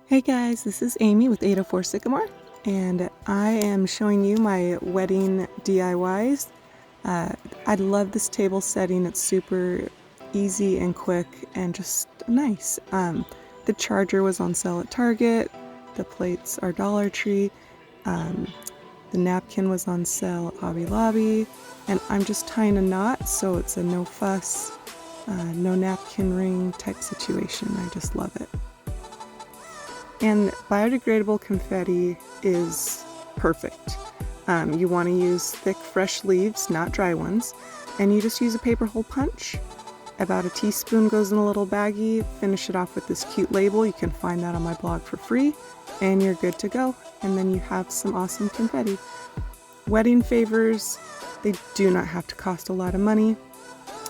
Hey guys, this is Amy with 804 Sycamore, and I am showing you my wedding DIYs. I love this table setting. It's super easy and quick and just nice. The charger was on sale at Target. The plates are Dollar Tree. The napkin was on sale at Hobby Lobby. And I'm just tying a knot, so it's a no fuss, no napkin ring type situation. I just love it. And biodegradable confetti is perfect. You want to use thick, fresh leaves, not dry ones, and you just use a paper hole punch. About a teaspoon goes in a little baggie. Finish it off with this cute label. You can find that on my blog for free, and you're good to go. And then you have some awesome confetti. Wedding favors, they do not have to cost a lot of money.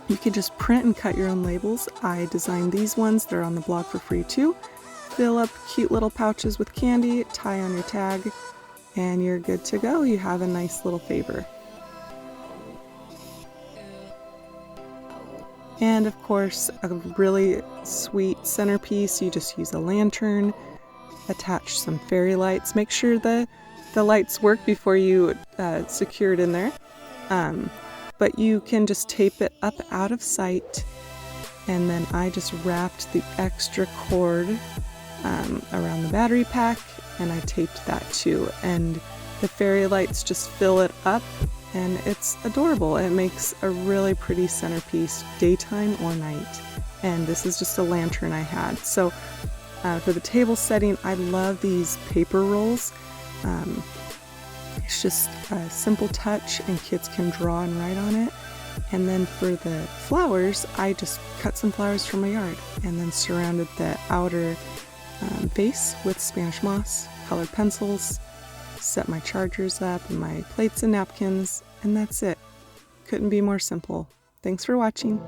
You can just print and cut your own labels. I designed these ones. They're on the blog for free too. Fill up cute little pouches with candy, tie on your tag, and you're good to go. You have a nice little favor. And of course, a really sweet centerpiece. You just use a lantern, attach some fairy lights. Make sure the lights work before you secure it in there. But you can just tape it up out of sight. And then I just wrapped the extra cord around the battery pack, and I taped that too. And the fairy lights just fill it up, and it's adorable. It makes a really pretty centerpiece, daytime or night. And this is just a lantern I had. So for the table setting, I love these paper rolls. It's just a simple touch, and kids can draw and write on it. And then for the flowers, I just cut some flowers from my yard and then surrounded the outer base with Spanish moss, colored pencils, set my chargers up and my plates and napkins, and that's it. Couldn't be more simple. Thanks for watching.